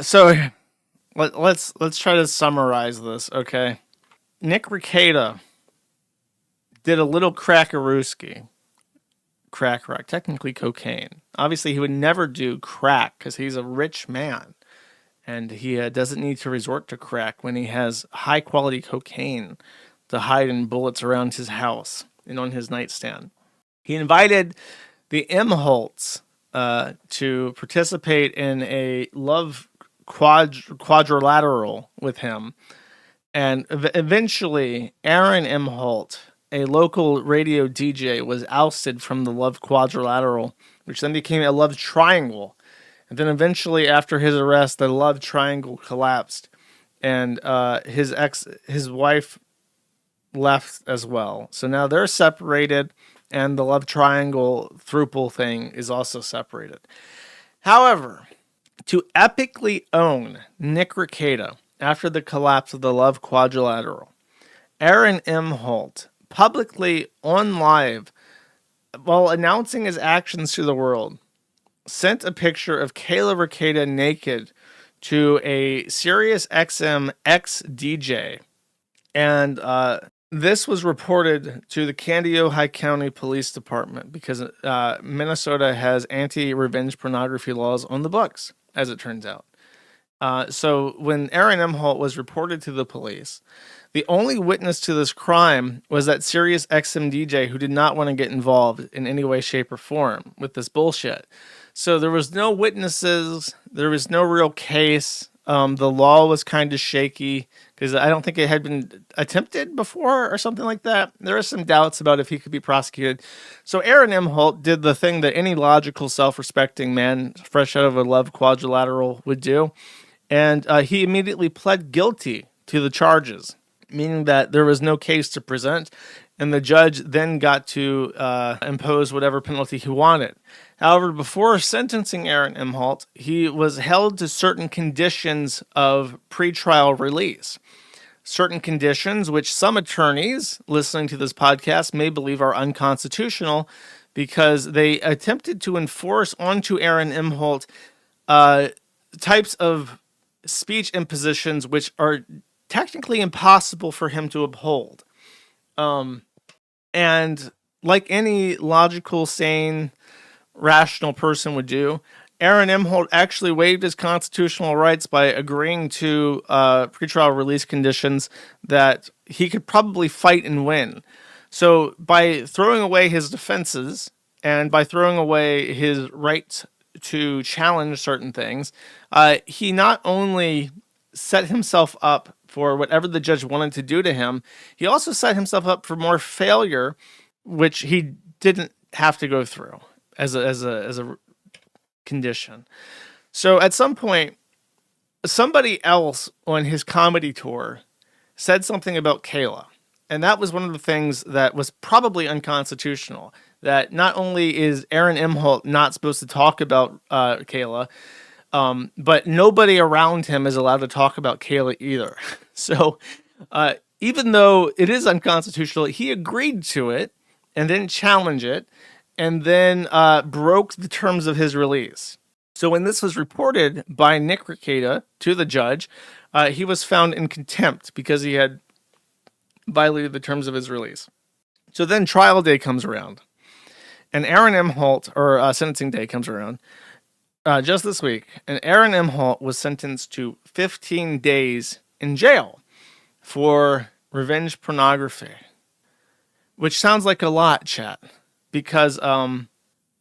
So let's try to summarize this, okay? Nick Rekieta did a little crackarooski, crack rock, technically cocaine. Obviously, he would never do crack because he's a rich man, and he doesn't need to resort to crack when he has high quality cocaine to hide in bullets around his house and on his nightstand. He invited the Imholts to participate in a love quadrilateral with him. And eventually, Aaron Imholt, a local radio DJ, was ousted from the love quadrilateral, which then became a love triangle. And then eventually, after his arrest, the love triangle collapsed, and his wife left as well. So now they're separated, and the love triangle throuple thing is also separated. However, to epically own Nick Rekieta after the collapse of the love quadrilateral, Aaron Imholt publicly on live, while announcing his actions to the world, sent a picture of Kayla Rekieta naked to a Sirius XM X DJ, and this was reported to the Kandiyohi County Police Department because Minnesota has anti-revenge pornography laws on the books, as it turns out. So when Aaron Imholt was reported to the police, the only witness to this crime was that Sirius XM DJ, who did not want to get involved in any way, shape, or form with this bullshit. So there was no witnesses. There was no real case. The law was kind of shaky because I don't think it had been attempted before or something like that. There are some doubts about if he could be prosecuted. So Aaron Imholt did the thing that any logical, self-respecting man fresh out of a love quadrilateral would do. And he immediately pled guilty to the charges, meaning that there was no case to present. And the judge then got to impose whatever penalty he wanted. However, before sentencing Aaron Imholt, he was held to certain conditions of pretrial release. Certain conditions which some attorneys listening to this podcast may believe are unconstitutional because they attempted to enforce onto Aaron Imholt types of speech impositions which are technically impossible for him to uphold. And like any logical, sane, rational person would do, Aaron Imholt actually waived his constitutional rights by agreeing to pretrial release conditions that he could probably fight and win. So by throwing away his defenses and by throwing away his right to challenge certain things, he not only set himself up for whatever the judge wanted to do to him, he also set himself up for more failure, which he didn't have to go through as a condition. So at some point, somebody else on his comedy tour said something about Kayla. And that was one of the things that was probably unconstitutional. That not only is Aaron Imholt not supposed to talk about Kayla, but nobody around him is allowed to talk about Kayla either. So even though it is unconstitutional, he agreed to it and didn't challenge it, and then broke the terms of his release. So when this was reported by Nick Rekieta to the judge, he was found in contempt because he had violated the terms of his release. So then trial day comes around, and Aaron Imholt, or sentencing day comes around, just this week, and Aaron Imholt was sentenced to 15 days in jail for revenge pornography, which sounds like a lot, chat, because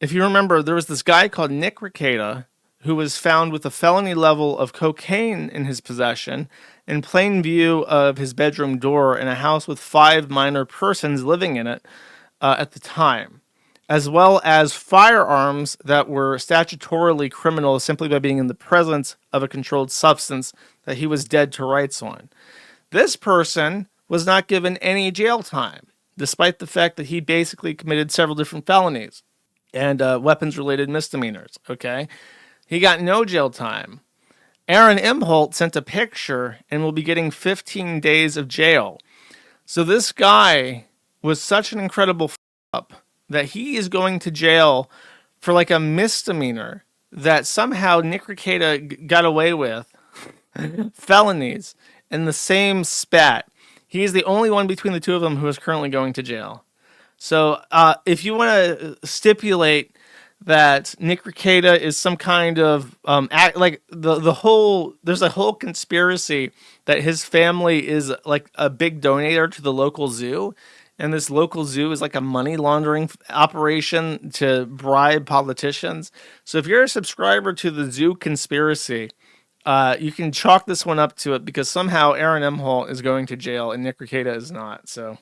if you remember, there was this guy called Nick Rekieta who was found with a felony level of cocaine in his possession in plain view of his bedroom door in a house with 5 minor persons living in it at the time, as well as firearms that were statutorily criminal simply by being in the presence of a controlled substance that he was dead to rights on. This person was not given any jail time, despite the fact that he basically committed several different felonies and weapons-related misdemeanors, okay? He got no jail time. Aaron Imholt sent a picture and will be getting 15 days of jail. So this guy was such an incredible up that he is going to jail for like a misdemeanor that somehow Nick Rekieta got away with felonies in the same spat. He's the only one between the two of them who is currently going to jail. So if you want to stipulate that Nick Rekieta is some kind of act, like the whole, there's a whole conspiracy that his family is like a big donator to the local zoo, and this local zoo is like a money laundering operation to bribe politicians. So if you're a subscriber to the zoo conspiracy, you can chalk this one up to it, because somehow Aaron Emholt is going to jail and Nick Rekieta is not. So